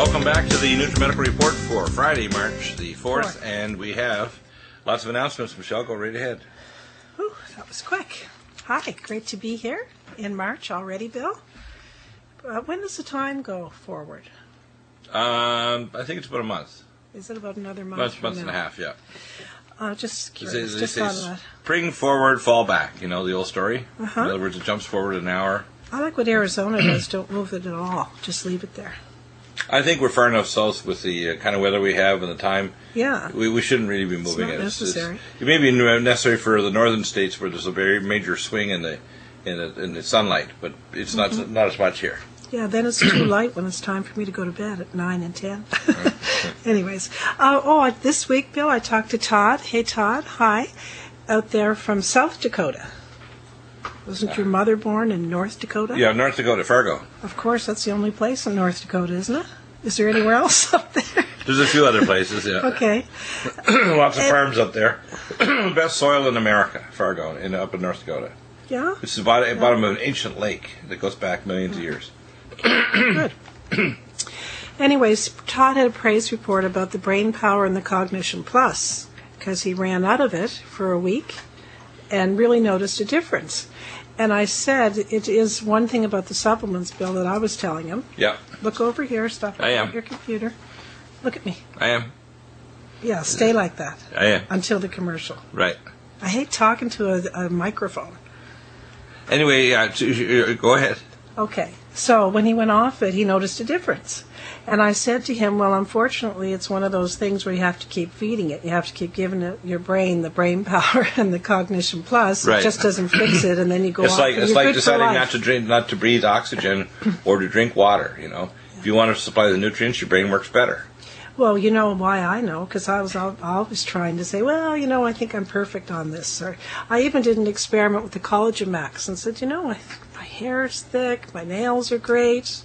Welcome back to the Nutrimedical Report for Friday, March the 4th, and we have lots of announcements. Michelle, go right ahead. Ooh, that was quick. Hi, great to be here in March already, Bill. When does the time go forward? I think it's about a month. Is it about another month? Month and a half, yeah. Just curious. Just thought of that. Spring forward, fall back. You know the old story? Uh-huh. In other words, it jumps forward an hour. I like what Arizona does. Don't move it at all. Just leave it there. I think we're far enough south with the kind of weather we have and the time. Yeah. We shouldn't really be moving it. It's not necessary. It may be necessary for the northern states where there's a very major swing in the sunlight, but it's not as much here. Yeah, then it's too light when it's time for me to go to bed at 9 and 10. Anyways. This week, Bill, I talked to Todd. Hey, Todd. Hi. Out there from South Dakota. Wasn't your mother born in North Dakota? Yeah, North Dakota, Fargo. Of course, that's the only place in North Dakota, isn't it? Is there anywhere else up there? There's a few other places, yeah. Okay. Lots of farms up there. Best soil in America, Fargo, up in North Dakota. Yeah? It's the bottom of an ancient lake that goes back millions of years. Good. Anyways, Todd had a praise report about the brain power and the Cognition Plus because he ran out of it for a week and really noticed a difference. And I said, it is one thing about the supplements, Bill, that I was telling him. Yeah. Look over here, stop at your computer. Look at me. I am. Yeah, stay like that. I am. Until the commercial. Right. I hate talking to a microphone. Anyway, go ahead. Okay. So when he went off it, he noticed a difference. And I said to him, well, unfortunately, it's one of those things where you have to keep feeding it. You have to keep giving it your brain the brain power and the Cognition Plus. Right. It just doesn't fix it, and then you go it's off. It's like deciding not to breathe oxygen or to drink water. You know, if you want to supply the nutrients, your brain works better. Well, you know why I know, because I was always trying to say, well, I think I'm perfect on this. Or I even did an experiment with the Collagen Max and said, my hair is thick, my nails are great,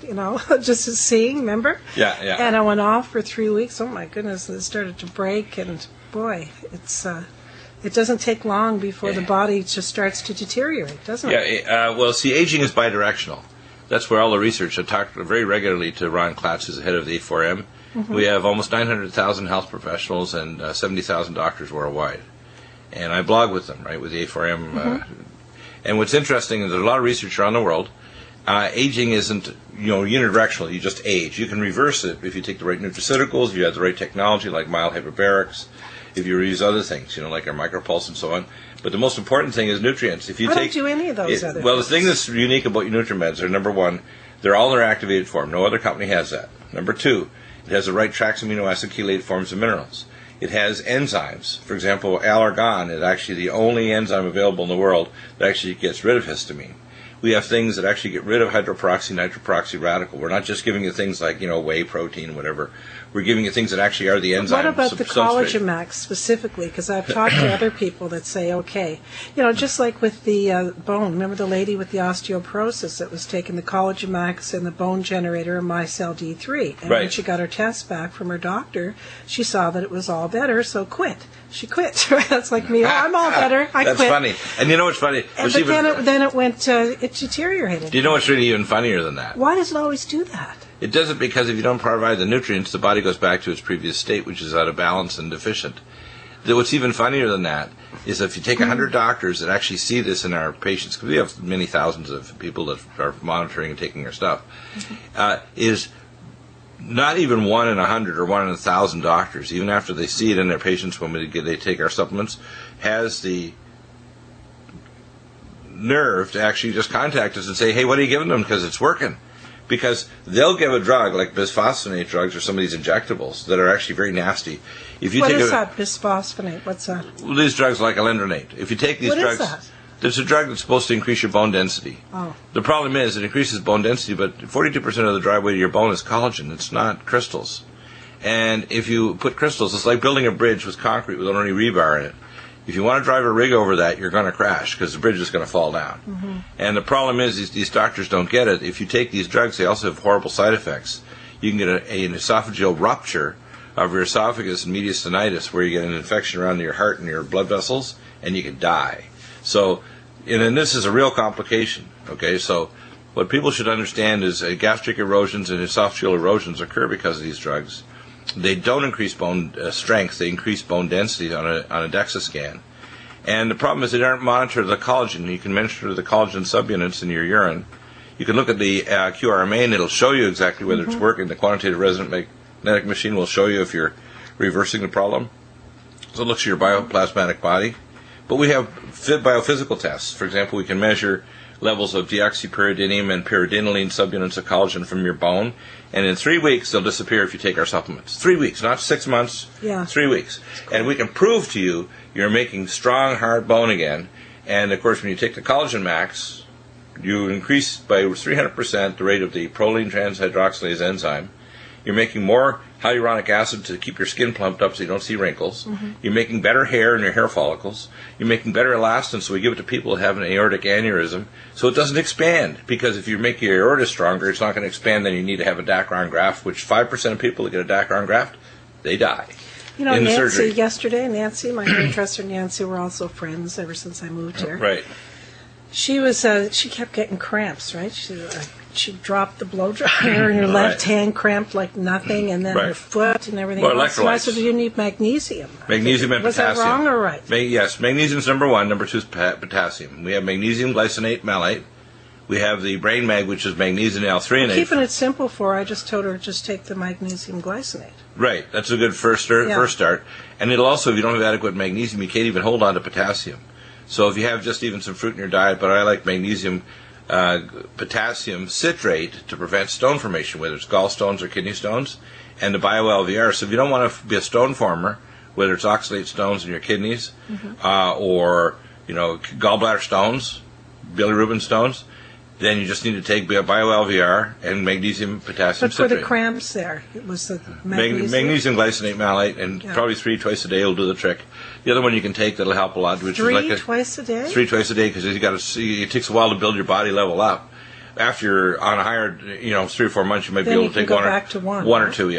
just as seeing, remember? Yeah. And I went off for 3 weeks. Oh, my goodness, and it started to break, and boy, it doesn't take long before the body just starts to deteriorate, doesn't it? Yeah, aging is bidirectional. That's where all the research, I talk very regularly to Ron Klatz, who's the head of the A4M. Mm-hmm. We have almost 900,000 health professionals and 70,000 doctors worldwide. And I blog with them, right, with the A4M. Mm-hmm. And what's interesting is there's a lot of research around the world. Aging isn't, unidirectional. You just age. You can reverse it if you take the right nutraceuticals, if you have the right technology like mild hyperbarics, if you use other things, like our micropulse and so on. But the most important thing is nutrients. If you don't do any of those other things. Well, the thing that's unique about your NutriMeds are, number one, they're all in their activated form. No other company has that. Number two, it has the right tracks amino acid chelated forms of minerals. It has enzymes. For example, Allergon is actually the only enzyme available in the world that actually gets rid of histamine. We have things that actually get rid of hydroperoxy, nitroperoxy radical. We're not just giving you things like, whey protein, whatever. We're giving you things that actually are the enzymes. What about the Collagen Max specifically? Because I've talked to other people that say, okay, just like with the bone. Remember the lady with the osteoporosis that was taking the Collagen Max and the bone generator and MyCell D3. And when she got her test back from her doctor, she saw that it was all better, so quit. She quit. That's like me. I'm all better. I quit. That's funny. And you know what's funny? But then it went. It deteriorated. Do you know what's really even funnier than that? Why does it always do that? It does it because if you don't provide the nutrients, the body goes back to its previous state, which is out of balance and deficient. What's even funnier than that is if you take 100 doctors that actually see this in our patients, because we have many thousands of people that are monitoring and taking our stuff, is not even 1 in 100 or 1 in 1,000 doctors, even after they see it in their patients when they take our supplements, has the nerve to actually just contact us and say, hey, what are you giving them? Because it's working. Because they'll give a drug like bisphosphonate drugs or some of these injectables that are actually very nasty. What is that, bisphosphonate? What's that? Well, these drugs like alendronate. If you take these drugs... What is that? There's a drug that's supposed to increase your bone density. Oh. The problem is it increases bone density, but 42% of the dry weight of your bone is collagen. It's not crystals. And if you put crystals, it's like building a bridge with concrete with only rebar in it. If you want to drive a rig over that, you're going to crash because the bridge is going to fall down. Mm-hmm. And the problem is these doctors don't get it. If you take these drugs, they also have horrible side effects. You can get an esophageal rupture of your esophagus and mediastinitis, where you get an infection around your heart and your blood vessels, and you can die. So, and this is a real complication. Okay, so what people should understand is gastric erosions and esophageal erosions occur because of these drugs. They don't increase bone strength; they increase bone density on a DEXA scan. And the problem is they don't monitor the collagen. You can measure the collagen subunits in your urine. You can look at the QRMA, and it'll show you exactly whether it's working. The quantitative resonant magnetic machine will show you if you're reversing the problem. So it looks at your bioplasmatic body. But we have biophysical tests. For example, we can measure levels of deoxypyridinium and pyridinoline subunits of collagen from your bone. And in 3 weeks, they'll disappear if you take our supplements. 3 weeks, not 6 months, 3 weeks. Cool. And we can prove to you you're making strong, hard bone again. And, of course, when you take the Collagen Max, you increase by 300% the rate of the proline transhydroxylase enzyme. You're making more hyaluronic acid to keep your skin plumped up so you don't see wrinkles. You're making better hair in your hair follicles. You're making better elastin, so we give it to people that have an aortic aneurysm, so it doesn't expand. Because if you make your aorta stronger, it's not going to expand, then you need to have a Dacron graft, which 5% of people that get a Dacron graft, they die. You know, in Nancy, surgery. yesterday, my hairdresser Nancy, we're also friends ever since I moved here. Right. She was, she kept getting cramps, right? She dropped the blow dryer and her left hand cramped like nothing, and then her foot and everything else. So I said, you need magnesium. Magnesium and potassium. Was that wrong or right? Yes, magnesium's number one. Number two is potassium. We have magnesium glycinate malate. We have the brain mag, which is magnesium L-threonate. Keeping it simple for her, I just told her just take the magnesium glycinate. Right, that's a good first start. And it'll also, if you don't have adequate magnesium, you can't even hold on to potassium. So if you have just even some fruit in your diet, but I like magnesium potassium citrate to prevent stone formation, whether it's gallstones or kidney stones, and the BioLVR. So if you don't want to be a stone former, whether it's oxalate stones in your kidneys or gallbladder stones, bilirubin stones, then you just need to take BioLVR and magnesium potassium citrate. But for the cramps there, it was the magnesium? Magnesium glycinate malate, and probably 3 twice a day will do the trick. The other one you can take that'll help a lot, which is like twice a day? 3 twice a day, because you got to see. It takes a while to build your body level up. After you're on a higher, 3 or 4 months, you might then be able to take one or two,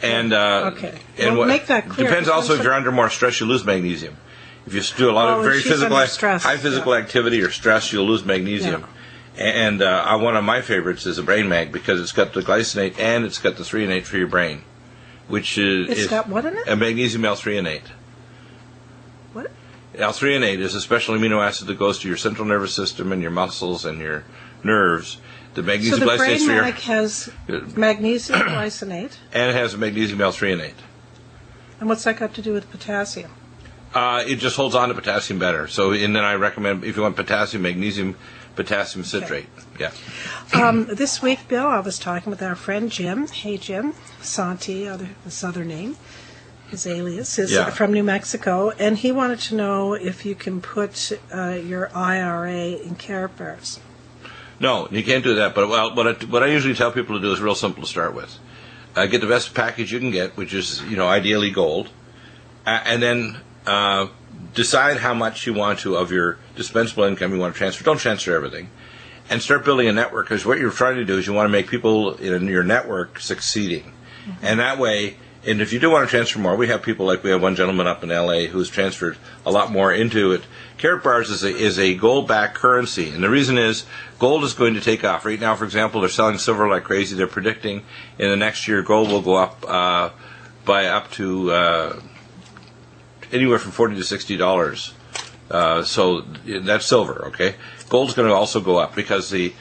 And okay, and make that clear. Depends also if you're under more stress, you lose magnesium. If you do a lot of very high physical activity or stress, you'll lose magnesium. And one of my favorites is a brain mag, because it's got the glycinate and it's got the threonate for your brain, which it's got what in it? A magnesium L-threonate. What? L-threonate is a special amino acid that goes to your central nervous system and your muscles and your nerves. The magnesium so the brain mag has magnesium glycinate, and it has a magnesium L-threonate. And what's that got to do with potassium? It just holds on to potassium better. So, and then I recommend, if you want potassium, magnesium potassium citrate. Okay. This week, Bill, I was talking with our friend Jim. Hey, Jim. Santi, his other name, his alias, is from New Mexico. And he wanted to know if you can put your IRA in Care Bears. No, you can't do that. But what I usually tell people to do is real simple to start with. Get the best package you can get, which is, ideally gold. And then decide how much you want to of your dispensable income you want to transfer. Don't transfer everything. And start building a network, because what you're trying to do is you want to make people in your network succeeding. And that way, and if you do want to transfer more, we have one gentleman up in L.A. who's transferred a lot more into it. Carrot bars is a gold-backed currency, and the reason is gold is going to take off. Right now, for example, they're selling silver like crazy. They're predicting in the next year gold will go up by up to anywhere from $40 to $60. So that's silver, okay? Gold's going to also go up because the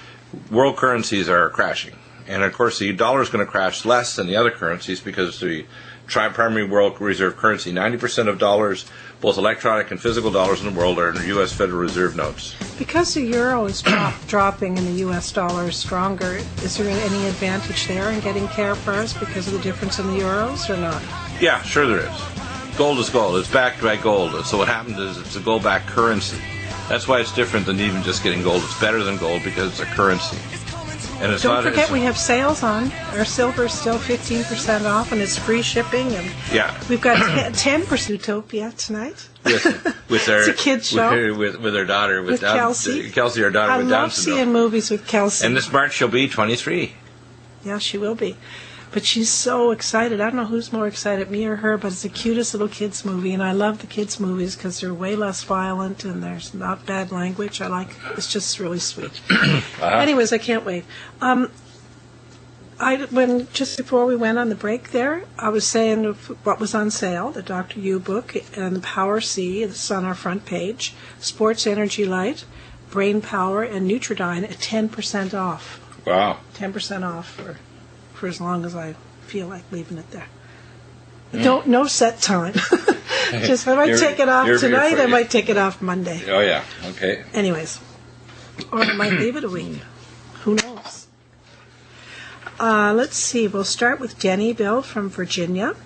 world currencies are crashing. And, of course, the dollar is going to crash less than the other currencies because the primary world reserve currency, 90% of dollars, both electronic and physical dollars in the world, are in U.S. Federal Reserve notes. Because the euro is dropping and the U.S. dollar is stronger, is there any advantage there in getting Care Bears because of the difference in the euros or not? Yeah, sure there is. Gold is gold. It's backed by gold. So what happens is it's a gold-backed currency. That's why it's different than even just getting gold. It's better than gold because it's a currency. And it's Don't forget we have sales on. Our silver is still 15% off, and it's free shipping. And we've got 10% Utopia tonight. With our, it's a kid's show. With our daughter. With Kelsey. Kelsey, our daughter with Down syndrome. I love seeing movies with Kelsey. And this March she'll be 23. Yeah, she will be. But she's so excited. I don't know who's more excited, me or her, but it's the cutest little kids movie, and I love the kids movies because they're way less violent and there's not bad language. It's just really sweet. Anyways, I can't wait. Just before we went on the break there, I was saying what was on sale, the Dr. U book and the Power C, it's on our front page, Sports Energy Light, Brain Power, and Nutridyne at 10% off. Wow. 10% off for as long as I feel like leaving it there. No set time. Just I might take it off tonight, I might take it off Monday. Oh, yeah. Okay. Anyways. Or I might leave it a week. Who knows? Let's see. We'll start with Denny Bill from Virginia.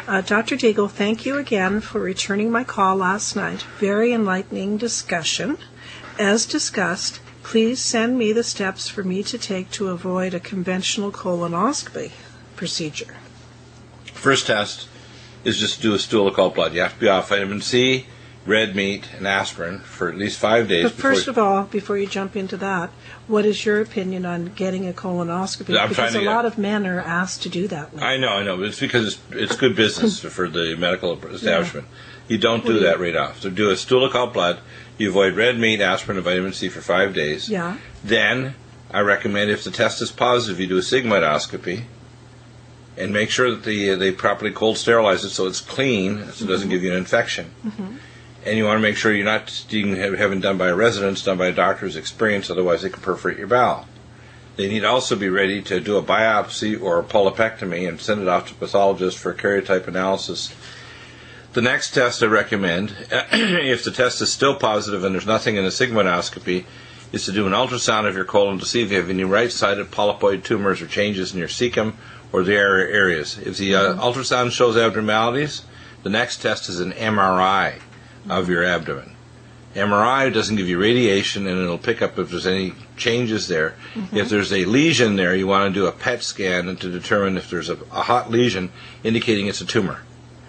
Dr. Deagle, thank you again for returning my call last night. Very enlightening discussion. As discussed, please send me the steps for me to take to avoid a conventional colonoscopy procedure. First test is just to do a stool occult blood. You have to be off vitamin C, red meat, and aspirin for at least 5 days. But first of all, before you jump into that, what is your opinion on getting a colonoscopy? Because a lot of men are asked to do that. I know. It's because it's good business for the medical establishment. Yeah. You don't do that right off. So do a stool occult blood. You avoid red meat, aspirin, and vitamin C for 5 days. Yeah. Then I recommend if the test is positive, you do a sigmoidoscopy and make sure that they properly cold sterilize it so it's clean, so it doesn't give you an infection. Mm-hmm. And you want to make sure you're not having done by a resident, it's done by a doctor who's experienced, otherwise they can perforate your bowel. They need to also be ready to do a biopsy or a polypectomy and send it off to a pathologist for a karyotype analysis. The next test I recommend, if the test is still positive and there's nothing in the sigmoidoscopy, is to do an ultrasound of your colon to see if you have any right-sided polypoid tumors or changes in your cecum or the areas. If the ultrasound shows abnormalities, the next test is an MRI of your abdomen. MRI doesn't give you radiation, and it'll pick up if there's any changes there. Mm-hmm. If there's a lesion there, you want to do a PET scan and to determine if there's a hot lesion indicating it's a tumor.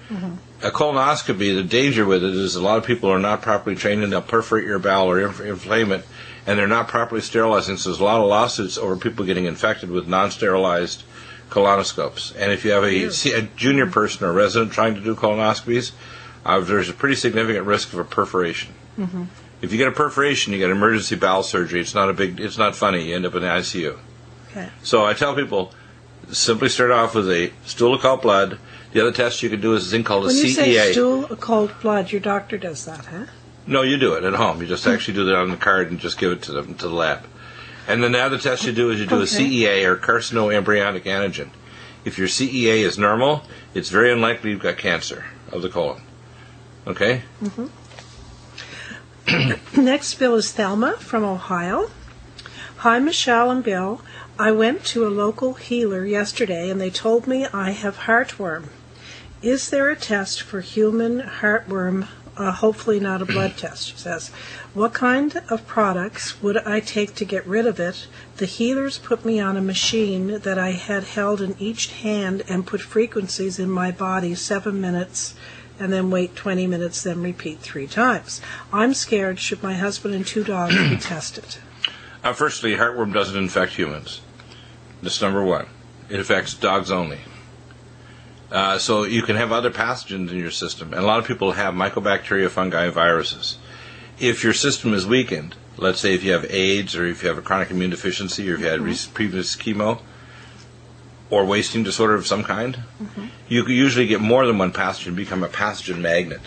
Mm-hmm. A colonoscopy, the danger with it is a lot of people are not properly trained and they'll perforate your bowel or inflame it, and they're not properly sterilizing, so there's a lot of lawsuits over people getting infected with non-sterilized colonoscopes. And if you have a junior person or resident trying to do colonoscopies, there's a pretty significant risk of a perforation. Mm-hmm. If you get a perforation, you get emergency bowel surgery. It's not funny. You end up in the ICU. Okay. So I tell people, simply start off with a stool occult blood. The other test you can do is a thing called a CEA. When you say stool occult blood, your doctor does that, huh? No, you do it at home. You just actually do that on the card and just give it to the lab. And then the other test you do is you do a CEA, or carcinoembryonic antigen. If your CEA is normal, it's very unlikely you've got cancer of the colon. Okay? Mm-hmm. Next bill is Thelma from Ohio. Hi, Michelle and Bill. I went to a local healer yesterday and they told me I have heartworm. Is there a test for human heartworm? Hopefully not a blood test, she says. What kind of products would I take to get rid of it? The healers put me on a machine that I had held in each hand and put frequencies in my body 7 minutes and then wait 20 minutes, then repeat 3 times. I'm scared should my husband and 2 dogs be tested. Firstly, heartworm doesn't infect humans. That's number one. It affects dogs only. So you can have other pathogens in your system, and a lot of people have mycobacteria, fungi, viruses. If your system is weakened, let's say if you have AIDS, or if you have a chronic immune deficiency, or if you had previous chemo, or wasting disorder of some kind, you can usually get more than one pathogen, become a pathogen magnet.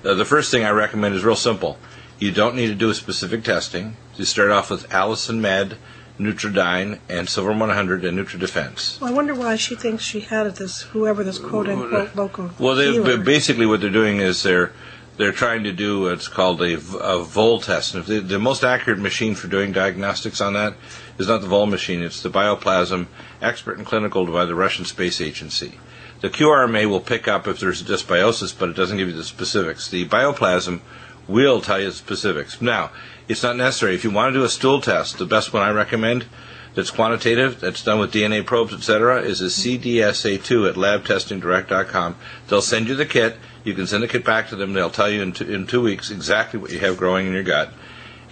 The first thing I recommend is real simple. You don't need to do a specific testing. You start off with Allison Med, Nutridyne, and Silver 100, and NutriDefense. Well, I wonder why she thinks she had this, whoever this quote-unquote local healer. Basically what they're doing is they're trying to do what's called a Vol test. And if the most accurate machine for doing diagnostics on that is not the Vol machine, it's the Bioplasm, expert and clinical by the Russian Space Agency. The QRMA will pick up if there's a dysbiosis, but it doesn't give you the specifics. The Bioplasm will tell you the specifics. Now, it's not necessary. If you want to do a stool test, the best one I recommend that's quantitative, that's done with DNA probes, etc., is a CDSA2 at labtestingdirect.com. They'll send you the kit. You can send the kit back to them. They'll tell you in 2 weeks exactly what you have growing in your gut.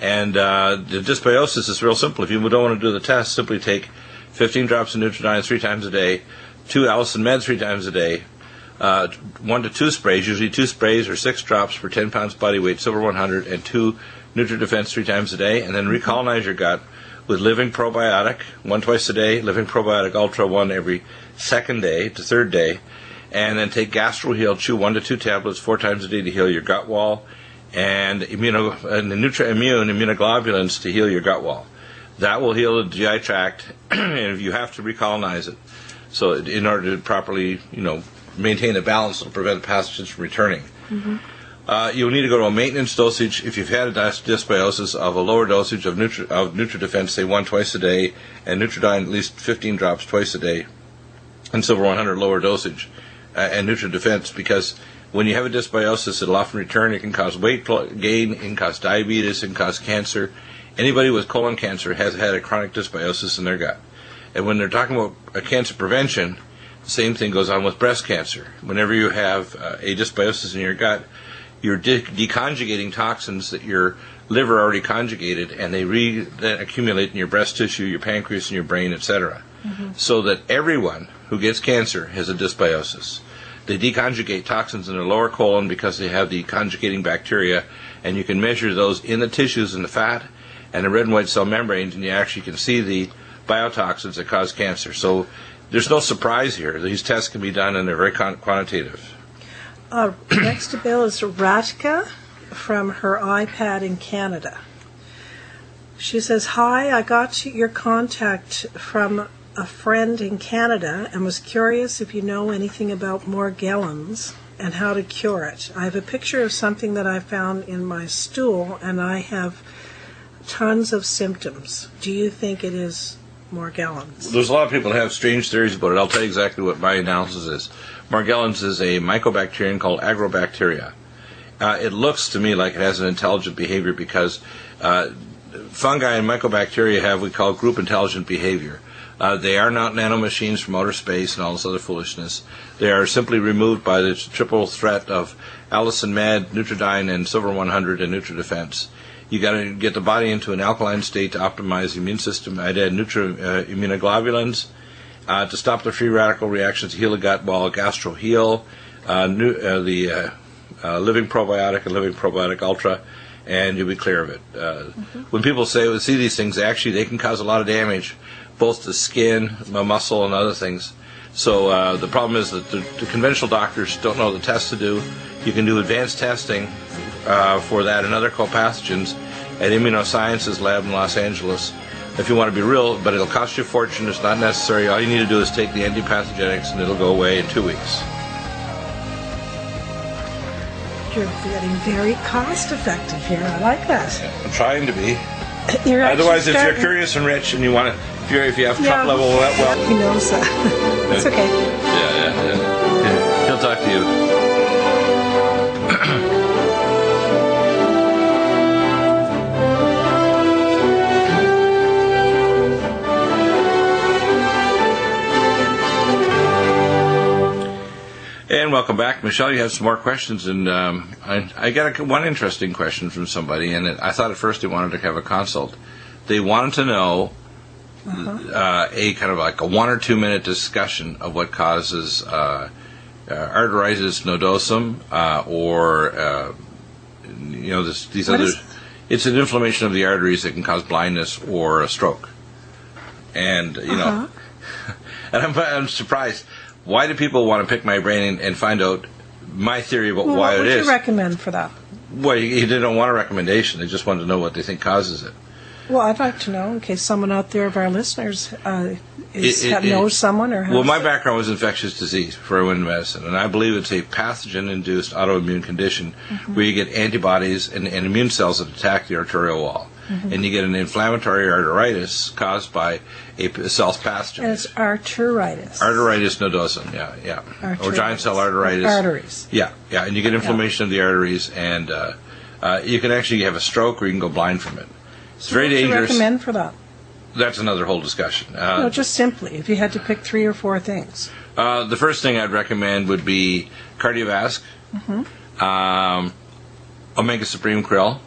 And the dysbiosis is real simple. If you don't want to do the test, simply take 15 drops of Nutridyne 3 times a day, 2 Allison Med 3 times a day, 1 to 2 sprays, usually 2 sprays or 6 drops per 10 pounds body weight, Silver 100, and 2 NutriDefense 3 times a day, and then recolonize your gut with Living Probiotic, 1 twice a day, Living Probiotic Ultra, 1 every second day to third day, and then take GastroHeal, chew 1 to 2 tablets 4 times a day to heal your gut wall, and the NutriImmune immunoglobulins to heal your gut wall. That will heal the GI tract, and if you have to recolonize it, so in order to properly, maintain a balance and prevent pathogens from returning. You'll need to go to a maintenance dosage if you've had a dysbiosis of a lower dosage of NutriDefense, say 1 twice a day, and Nutridyne at least 15 drops twice a day, and Silver 100 lower dosage, and NutriDefense, because when you have a dysbiosis, it'll often return. It can cause weight gain, it can cause diabetes, it can cause cancer. Anybody with colon cancer has had a chronic dysbiosis in their gut. And when they're talking about a cancer prevention, the same thing goes on with breast cancer. Whenever you have a dysbiosis in your gut, you're deconjugating toxins that your liver already conjugated, and they then accumulate in your breast tissue, your pancreas, and your brain, etc. So that everyone who gets cancer has a dysbiosis. They deconjugate toxins in their lower colon because they have the conjugating bacteria, and you can measure those in the tissues and the fat and the red and white cell membranes, and you actually can see the biotoxins that cause cancer. So there's no surprise here. These tests can be done, and they're very quantitative. Next to Bill is Ratka from her iPad in Canada. She says, "Hi, I got your contact from a friend in Canada and was curious if you know anything about Morgellons and how to cure it. I have a picture of something that I found in my stool, and I have tons of symptoms. Do you think it is Morgellons?" There's a lot of people that have strange theories about it. I'll tell you exactly what my analysis is. Morgellons is a mycobacterium called agrobacteria. It looks to me like it has an intelligent behavior because fungi and mycobacteria have what we call group intelligent behavior. They are not nanomachines from outer space and all this other foolishness. They are simply removed by the triple threat of Allison Med, Nutridyne, and Silver 100 and NutriDefense. You got to get the body into an alkaline state to optimize the immune system. I'd add immunoglobulins to stop the free radical reactions, heal the gut wall, GastroHeal, the Living Probiotic and Living Probiotic Ultra, and you'll be clear of it. When people see these things, actually they can cause a lot of damage, both to skin, muscle, and other things. So the problem is that the conventional doctors don't know the tests to do. You can do advanced testing for that and other co-pathogens at Immunosciences Lab in Los Angeles if you want to be real, but it'll cost you a fortune. It's not necessary. All you need to do is take the antipathogenics and it'll go away in 2 weeks. You're getting very cost effective here. I like that. I'm trying to be. Otherwise, if you're curious and rich and you want to, if you have top level, well, he knows that. It's okay. Yeah. He'll talk to you. And welcome back, Michelle. You have some more questions, and I got one interesting question from somebody, and I thought at first they wanted to have a consult. They wanted to know a kind of like a 1 or 2 minute discussion of what causes arteritis nodosum, or these other. It's an inflammation of the arteries that can cause blindness or a stroke, and and I'm surprised. Why do people want to pick my brain and find out my theory about why it is? What would you recommend for that? Well, they don't want a recommendation. They just want to know what they think causes it. Well, I'd like to know in case someone out there of our listeners knows someone or has. Well, my background was infectious disease for women's medicine, and I believe it's a pathogen-induced autoimmune condition where you get antibodies and immune cells that attack the arterial wall. And you get an inflammatory arteritis caused by a cell's pathogen. And it's arteritis. Arteritis nodosum, yeah. Arteritis. Or giant cell arteritis. Arteries. Yeah, and you get inflammation of the arteries, and you can actually have a stroke or you can go blind from it. It's very dangerous. What would you recommend for that? That's another whole discussion. No, just simply, if you had to pick 3 or 4 things. The first thing I'd recommend would be cardiovasc, omega supreme krill,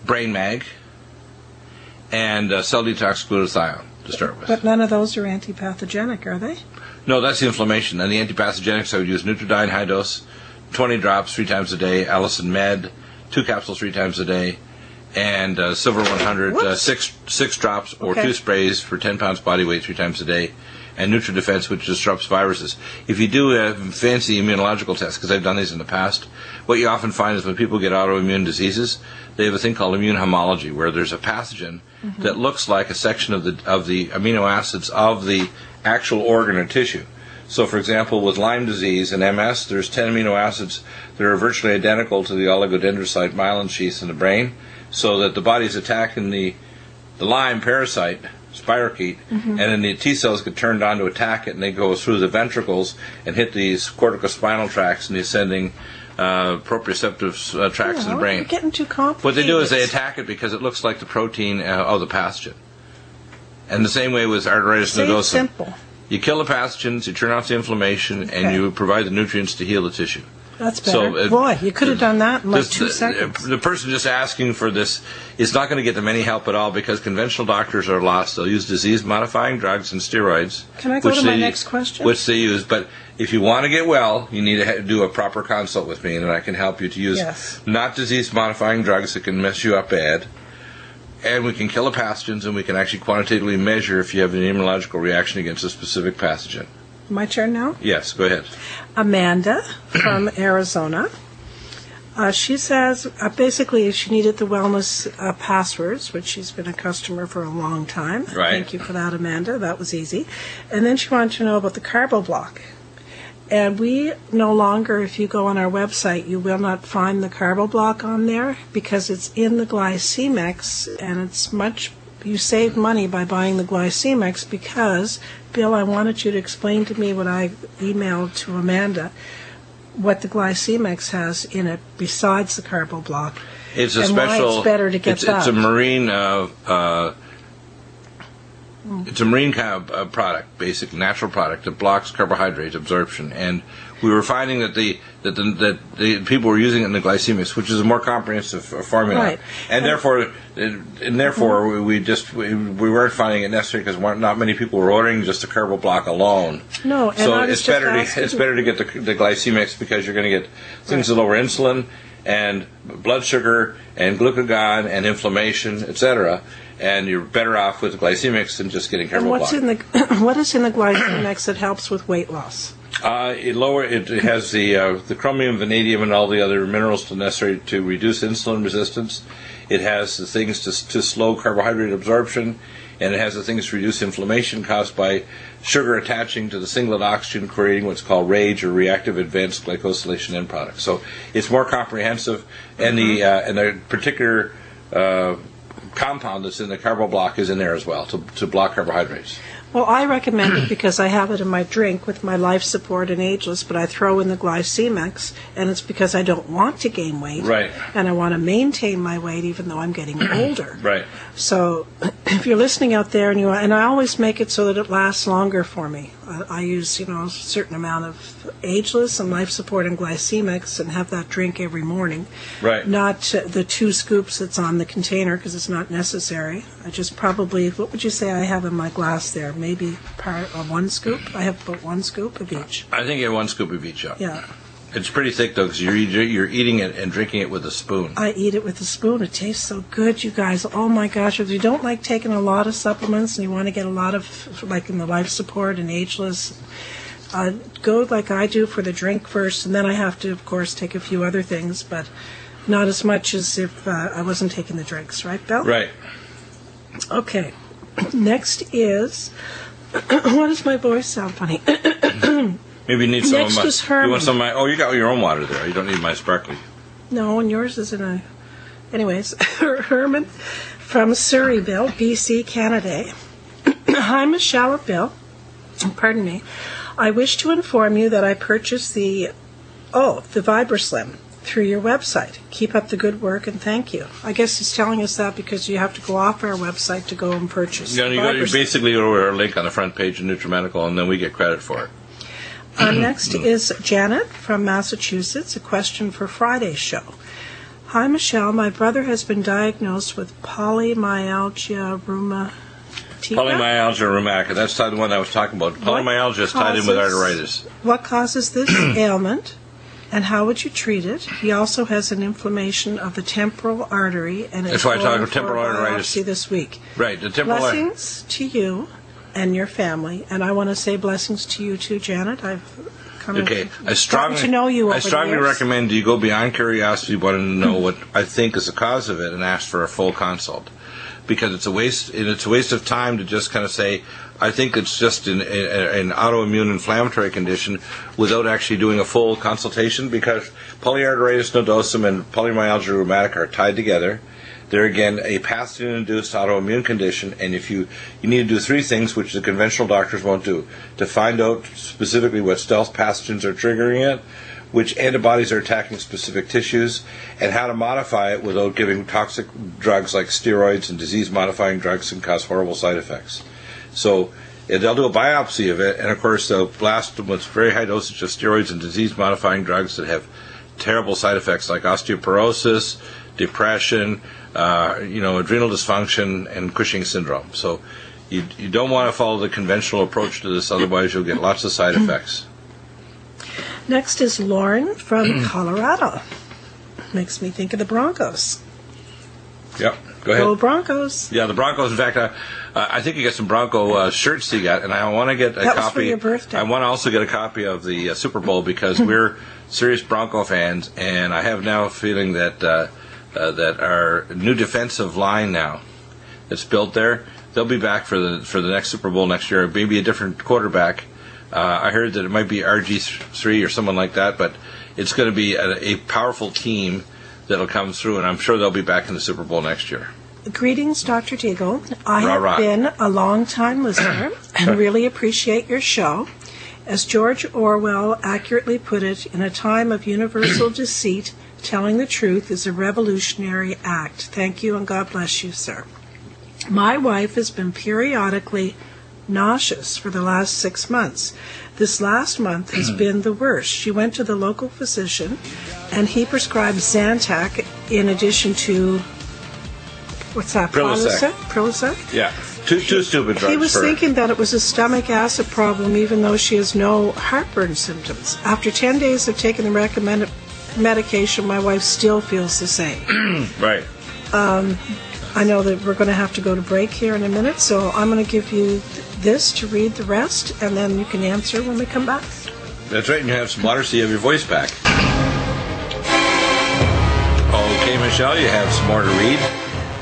brain mag, and cell detox glutathione to start with. But none of those are antipathogenic, are they? No, that's the inflammation. And the antipathogenics, I would use Nutridyne high dose, 20 drops 3 times a day, Allicin Med, 2 capsules 3 times a day, and Silver 100, 6 drops or 2 sprays for 10 pounds body weight 3 times a day, and NutriDefense, which disrupts viruses. If you do a fancy immunological test, because I've done these in the past, what you often find is when people get autoimmune diseases, they have a thing called immune homology, where there's a pathogen that looks like a section of the amino acids of the actual organ or tissue. So, for example, with Lyme disease and MS, there's 10 amino acids that are virtually identical to the oligodendrocyte myelin sheath in the brain, so that the body's attacking the Lyme parasite, spirochete, and then the T cells get turned on to attack it, and they go through the ventricles and hit these corticospinal tracts and the ascending proprioceptive tracts in the brain. You're getting too complicated. What they do is they attack it because it looks like the protein of the pathogen. And the same way with arteritis nodosa. Simple. You kill the pathogens, you turn off the inflammation, and you provide the nutrients to heal the tissue. That's better. Boy, you could have done that in like 2 seconds. The person just asking for this is not going to get them any help at all, because conventional doctors are lost. They'll use disease-modifying drugs and steroids. Can I go to my next question? Which they use. But if you want to get well, you need to do a proper consult with me, and I can help you to use not disease-modifying drugs that can mess you up bad. And we can kill the pathogens, and we can actually quantitatively measure if you have an immunological reaction against a specific pathogen. My turn now? Yes, go ahead. Amanda from Arizona. She says basically she needed the wellness passwords, which she's been a customer for a long time. Right. Thank you for that, Amanda. That was easy. And then she wanted to know about the Carbo Block. And we no longer, if you go on our website, you will not find the Carbo Block on there because it's in the Glycemex, and it's much. You save money by buying the Glycemex because, Bill, I wanted you to explain to me what I emailed to Amanda, what the Glycemex has in it besides the Carbo Block. It's a and special. Why it's better to get that. It's a marine. It's a marine kind of product, basic natural product that blocks carbohydrate absorption, and we were finding that the people were using it in the Glycemex, which is a more comprehensive formula, right. and therefore we weren't finding it necessary because not many people were ordering just the Carbo Block alone. No, and so it's better to get the Glycemex because you're going to get things that lower insulin and blood sugar and glucagon and inflammation, etc. And you're better off with the Glycemex than just getting Carbo Block. What is in the Glycemex that helps with weight loss? It has the chromium, vanadium, and all the other minerals necessary to reduce insulin resistance. It has the things to slow carbohydrate absorption, and it has the things to reduce inflammation caused by sugar attaching to the singlet oxygen, creating what's called RAGE, or reactive advanced glycosylation end product. So it's more comprehensive, and the particular compound that's in the Carbo Block is in there as well to block carbohydrates. Well, I recommend it because I have it in my drink with my life support and ageless, but I throw in the Glycemex, and it's because I don't want to gain weight. Right. And I want to maintain my weight even though I'm getting older. Right. So if you're listening out there, and I always make it so that it lasts longer for me. I use, a certain amount of ageless and life support and Glycemex and have that drink every morning. Right. Not the 2 scoops that's on the container because it's not necessary. I just probably, what would you say I have in my glass there? Maybe 1 scoop? I have about 1 scoop of each. I think you have 1 scoop of each. Yeah. It's pretty thick, though, because you're eating it and drinking it with a spoon. I eat it with a spoon. It tastes so good, you guys. Oh, my gosh. If you don't like taking a lot of supplements and you want to get a lot of, like in the life support and ageless, go like I do for the drink first, and then I have to, of course, take a few other things, but not as much as if I wasn't taking the drinks. Right, Bill? Right. Okay. Next is, why does my voice sound funny? Maybe you need some Next of my... is Herman. You want some of my... Oh, you got your own water there. You don't need my sparkly. No, and yours isn't a... Anyways, Herman from Surreyville, BC, Canada. Hi, Michelle and Bill. Pardon me. I wish to inform you that I purchased the VibraSlim through your website. Keep up the good work and thank you. I guess he's telling us that because you have to go off our website to go and purchase. Yeah, you basically go to our link on the front page of Nutrimedical, and then we get credit for it. Next is Janet from Massachusetts, a question for Friday's show. Hi, Michelle. My brother has been diagnosed with polymyalgia rheumatica. Polymyalgia rheumatica. That's the one I was talking about. Polymyalgia is tied in with arthritis. What causes this ailment, and how would you treat it? He also has an inflammation of the temporal artery, and that's why I talk about temporal arteritis this week. Right, the temporal. Blessings to you and your family, and I want to say blessings to you too, Janet. I've gotten to know you over I strongly the years. recommend you go beyond curiosity, wanting to know what I think is the cause of it, and ask for a full consult. Because it's a waste of time to just kind of say, I think it's just an autoimmune inflammatory condition without actually doing a full consultation, because polyarteritis nodosum and polymyalgia rheumatica are tied together. They're, again, a pathogen-induced autoimmune condition, and if you need to do three things, which the conventional doctors won't do, to find out specifically what stealth pathogens are triggering it, which antibodies are attacking specific tissues, and how to modify it without giving toxic drugs like steroids and disease-modifying drugs that cause horrible side effects. So they'll do a biopsy of it, and of course they'll blast them with very high dosage of steroids and disease-modifying drugs that have terrible side effects like osteoporosis, depression, adrenal dysfunction, and Cushing syndrome. So you don't want to follow the conventional approach to this, otherwise you'll get lots of side effects. Next is Lauren from Colorado. Makes me think of the Broncos. Yep, go ahead. Go Broncos. Yeah, the Broncos. In fact, I think you got some Bronco shirts you got, and I want to get a copy. That was for your birthday. I want to also get a copy of the Super Bowl, because we're serious Bronco fans, and I have now a feeling that that our new defensive line now that's built there, they'll be back for the next Super Bowl next year. Maybe a different quarterback. I heard that it might be RG3 or someone like that, but it's going to be a powerful team that'll come through, and I'm sure they'll be back in the Super Bowl next year. Greetings, Dr. Deagle. I have been a long-time listener and really appreciate your show. As George Orwell accurately put it, in a time of universal deceit, telling the truth is a revolutionary act. Thank you, and God bless you, sir. My wife has been periodically nauseous for the last 6 months. This last month has been the worst. She went to the local physician, and he prescribed Zantac in addition to, what's that? Prilosec? Yeah, two stupid drugs. He was thinking that it was a stomach acid problem, even though she has no heartburn symptoms. After 10 days of taking the recommended medication, my wife still feels the same. Right. I know that we're going to have to go to break here in a minute, so I'm going to give you this to read the rest, and then you can answer when we come back. That's right, and you have some water so you have your voice back. Okay, Michelle, you have some more to read?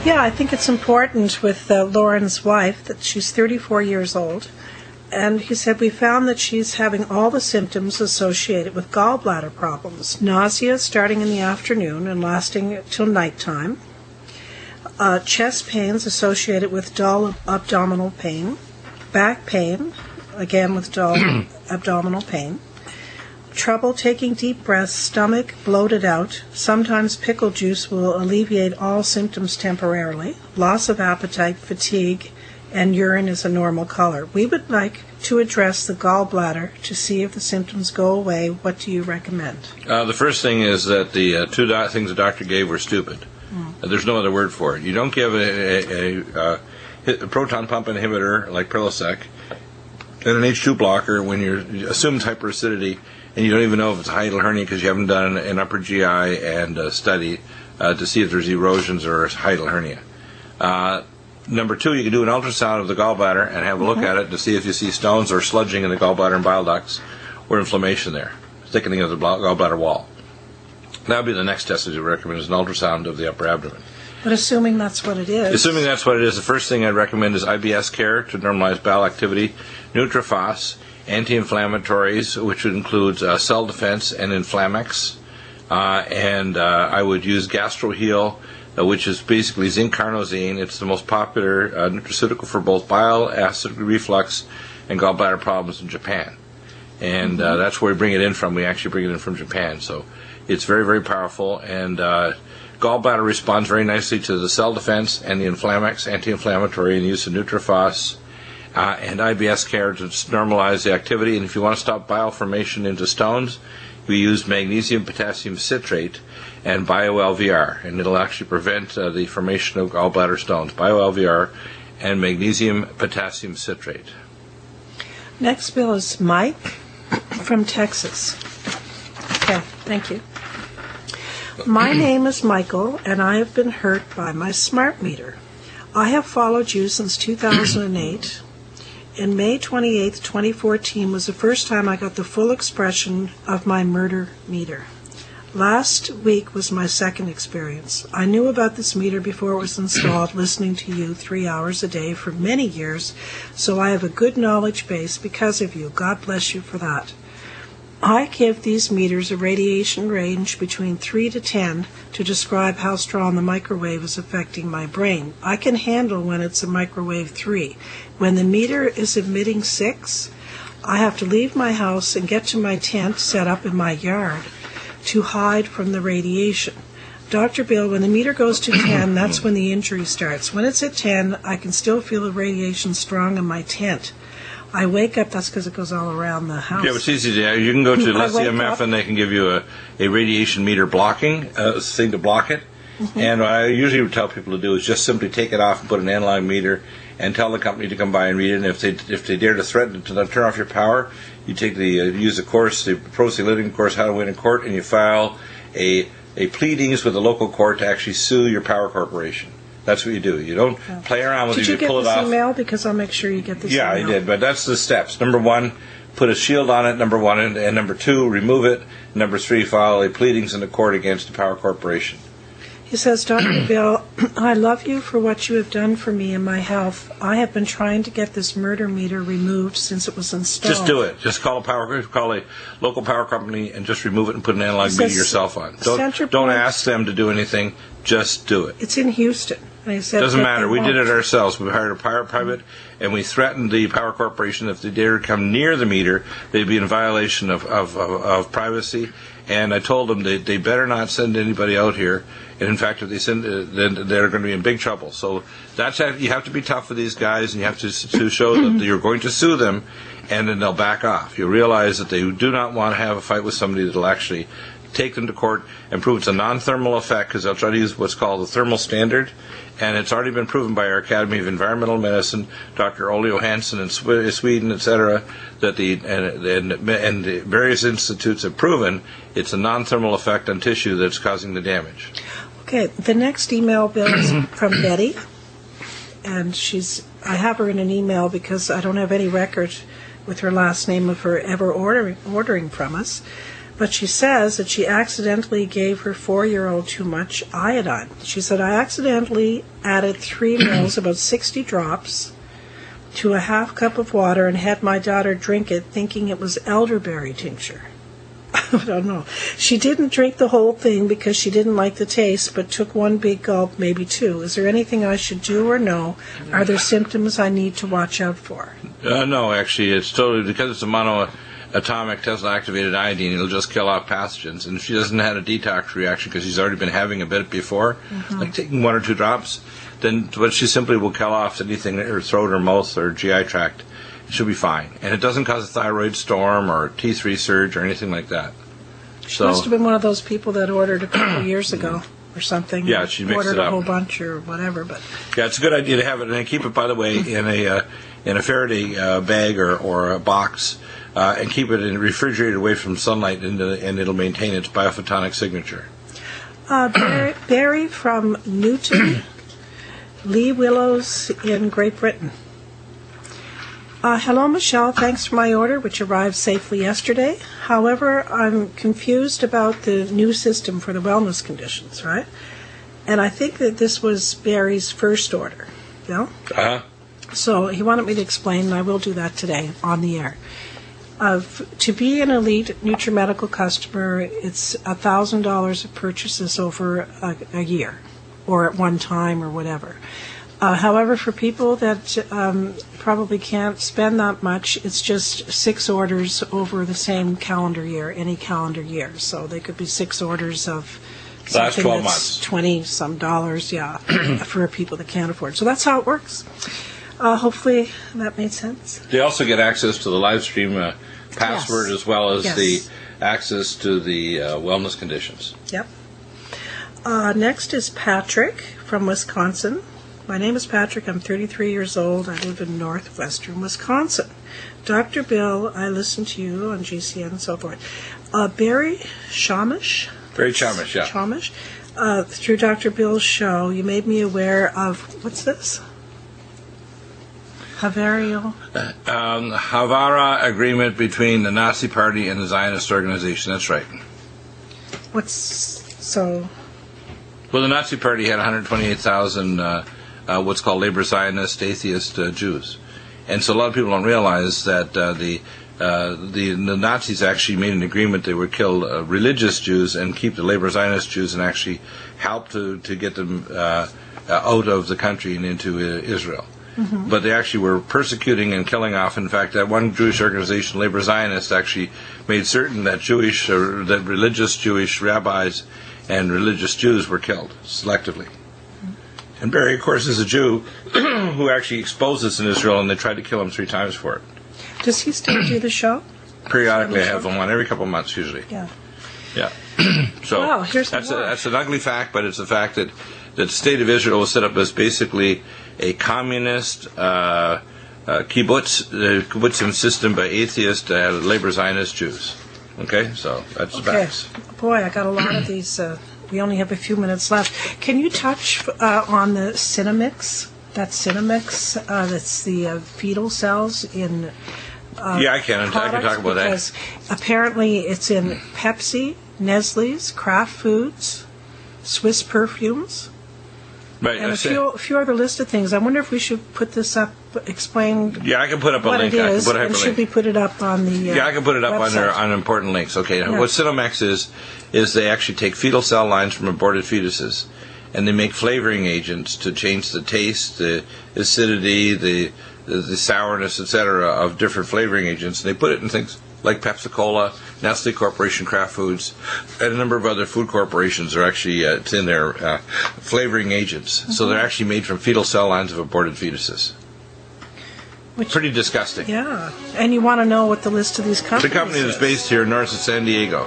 Yeah, I think it's important with Lauren's wife that she's 34 years old, and he said, we found that she's having all the symptoms associated with gallbladder problems. Nausea starting in the afternoon and lasting till nighttime. Chest pains associated with dull abdominal pain, back pain, again with dull abdominal pain, trouble taking deep breaths, stomach bloated out, sometimes pickle juice will alleviate all symptoms temporarily, loss of appetite, fatigue, and urine is a normal color. We would like to address the gallbladder to see if the symptoms go away. What do you recommend? The first thing is that the two things the doctor gave were stupid. There's no other word for it. You don't give a proton pump inhibitor like Prilosec and an H2 blocker when you're assumed hyperacidity, and you don't even know if it's a hiatal hernia because you haven't done an upper GI and study to see if there's erosions or a hiatal hernia. Number two, you can do an ultrasound of the gallbladder and have a look at it to see if you see stones or sludging in the gallbladder and bile ducts or inflammation there, thickening of the gallbladder wall. That would be the next test that you recommend, is an ultrasound of the upper abdomen. But assuming that's what it is. Assuming that's what it is, the first thing I'd recommend is IBS care to normalize bowel activity, Nutrifos, anti-inflammatories, which would include cell defense and Inflamex, and I would use GastroHeal, which is basically zinc carnosine. It's the most popular nutraceutical for both bile acid reflux and gallbladder problems in Japan. And that's where we bring it in from. We actually bring it in from Japan. So it's very, very powerful. And gallbladder responds very nicely to the cell defense and the Inflamex, anti-inflammatory, and use of Nutrifos and IBS care to normalize the activity. And if you want to stop bile formation into stones, we use magnesium potassium citrate and BioLVR, and it'll actually prevent the formation of gallbladder stones. BioLVR and magnesium potassium citrate. Next bill is Mike from Texas. Okay, thank you. My name is Michael, and I have been hurt by my smart meter. I have followed you since 2008. And May 28, 2014 was the first time I got the full expression of my murder meter. Last week was my second experience. I knew about this meter before it was installed, listening to you 3 hours a day for many years, so I have a good knowledge base because of you. God bless you for that. I give these meters a radiation range between 3 to 10 to describe how strong the microwave is affecting my brain. I can handle when it's a microwave 3. When the meter is emitting 6, I have to leave my house and get to my tent set up in my yard to hide from the radiation. Dr. Bill, when the meter goes to 10, that's when the injury starts. When it's at 10, I can still feel the radiation strong in my tent. I wake up, that's because it goes all around the house. Yeah, it's easy to do. You can go to LSEMF and they can give you a radiation meter blocking thing to block it. Mm-hmm. And what I usually would tell people to do is just simply take it off and put an analog meter and tell the company to come by and read it. And if they dare to threaten to turn off your power, you take use the course, the Pro Se Living course, How to Win in Court, and you file a pleadings with the local court to actually sue your power corporation. That's what you do. You don't play around with it. You pull it off. Did you get this email? Because I'll make sure you get this email. Yeah, I did. But that's the steps. Number 1, put a shield on it. Number 1, and number 2, remove it. Number 3, file a pleadings in the court against the power corporation. He says, Dr. Bill, I love you for what you have done for me and my health. I have been trying to get this murder meter removed since it was installed. Just do it. Just call a local power company and just remove it and put an analog meter yourself on. Don't ask them to do anything. Just do it. It's in Houston. Doesn't matter. We did it ourselves. We hired a private, and we threatened the power corporation if they dared come near the meter, they'd be in violation of privacy. And I told them they better not send anybody out here. And in fact, if they send, then they're going to be in big trouble. So you have to be tough with these guys, and you have to show that you're going to sue them, and then they'll back off. You realize that they do not want to have a fight with somebody that'll actually take them to court and prove it's a non-thermal effect, because they'll try to use what's called the thermal standard. And it's already been proven by our Academy of Environmental Medicine, Dr. Ole Johansson in Sweden, etc., that the various institutes have proven it's a non-thermal effect on tissue that's causing the damage. Okay, the next email, Bill, is from Betty, and I have her in an email because I don't have any record with her last name of her ever ordering from us. But she says that she accidentally gave her 4-year-old too much iodine. She said, I accidentally added 3 mils, about 60 drops, to a half cup of water and had my daughter drink it thinking it was elderberry tincture. I don't know. She didn't drink the whole thing because she didn't like the taste, but took 1 big gulp, maybe 2. Is there anything I should do or know? Are there symptoms I need to watch out for? No, actually, it's totally, because it's a monoatomic Tesla-activated iodine, it'll just kill off pathogens. And if she doesn't have a detox reaction because she's already been having a bit before, like taking 1 or 2 drops, then what she simply will kill off anything in her throat or mouth or GI tract. It should be fine. And it doesn't cause a thyroid storm or T3 surge or anything like that. She must have been one of those people that ordered a couple years ago or something. Yeah, she mixed it up. Ordered a whole bunch or whatever. But yeah, it's a good idea to have it. And keep it, by the way, in a Faraday bag or a box, and keep it refrigerated away from sunlight, and it'll maintain its biophotonic signature. Barry from Newton, Lee Willows in Great Britain. Hello, Michelle. Thanks for my order, which arrived safely yesterday. However, I'm confused about the new system for the wellness conditions, right? And I think that this was Barry's first order. Yeah? Uh-huh. So he wanted me to explain, and I will do that today on the air. To be an elite Nutrimedical customer, it's $1,000 of purchases over a year, or at one time, or whatever. However, for people that probably can't spend that much, it's just 6 orders over the same calendar year, any calendar year. So they could be 6 orders of last 12 months, $20-some, yeah, for people that can't afford. So that's how it works. Hopefully that made sense. They also get access to the live stream password, as well as access to the wellness conditions. Yep. Next is Patrick from Wisconsin. My name is Patrick. I'm 33 years old. I live in northwestern Wisconsin. Dr. Bill, I listen to you on GCN and so forth. Barry Shamish? Barry Shamish, yeah. Shamish. Through Dr. Bill's show, you made me aware of, what's this? Havara agreement between the Nazi Party and the Zionist organization. That's right. So? Well, the Nazi Party had 128,000 what's called labor Zionist atheist Jews, and so a lot of people don't realize that the Nazis actually made an agreement they would kill religious Jews and keep the labor Zionist Jews, and actually help to get them out of the country and into Israel. Mm-hmm. But they actually were persecuting and killing off. In fact, that one Jewish organization, Labor Zionist, actually made certain that that religious Jewish rabbis and religious Jews were killed selectively. Mm-hmm. And Barry, of course, is a Jew who actually exposed this in Israel, and they tried to kill him 3 times for it. Does he still do the show? Periodically, I have him on every couple of months, usually. Yeah. Yeah. So wow, that's an ugly fact, but it's a fact that the state of Israel was set up as basically a communist kibbutzim system by atheist labor Zionist Jews. Okay, so that's the facts. Boy, I got a lot of these. We only have a few minutes left. Can you touch on the Cinemix? That's Cinemix. That's the fetal cells in. Yeah, I can. I can talk about that. Because apparently it's in Pepsi, Nestle's, Kraft Foods, Swiss perfumes. Right, and a few other list of things. I wonder if we should put this up, explain. Yeah, I can put up a link. What it is, and should we put it up on the Yeah, I can put it up on important links. Okay, yeah. What Cinemex is they actually take fetal cell lines from aborted fetuses, and they make flavoring agents to change the taste, the acidity, the sourness, etc. of different flavoring agents. And they put it in things like Pepsi-Cola, Nestle Corporation, Kraft Foods, and a number of other food corporations are actually it's in their flavoring agents. Mm-hmm. So they're actually made from fetal cell lines of aborted fetuses. Pretty disgusting. Yeah. And you want to know what the list of these companies The company is based here north of San Diego.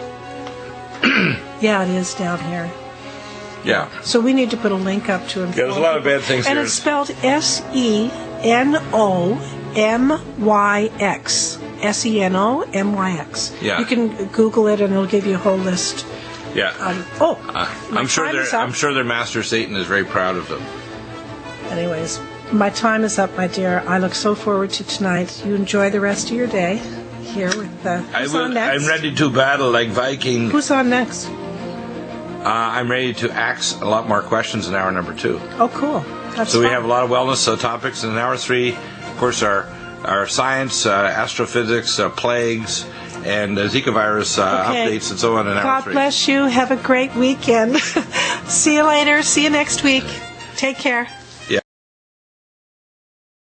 Yeah, it is down here. Yeah. So we need to put a link up to inform. Yeah, there's a lot of bad things and here. And it's spelled Senomyx. Senomyx. Yeah. You can Google it, and it'll give you a whole list. Yeah. I'm sure their master Satan is very proud of them. Anyways, my time is up, my dear. I look so forward to tonight. You enjoy the rest of your day here with who's on next? I'm ready to battle like Viking. Who's on next? I'm ready to ask a lot more questions in hour number 2. Oh, cool. That's so fun. We have a lot of wellness topics in hour 3. Of course, our science, astrophysics, plagues, and Zika virus updates and so on in hour 3. God bless you. Have a great weekend. See you later. See you next week. Take care.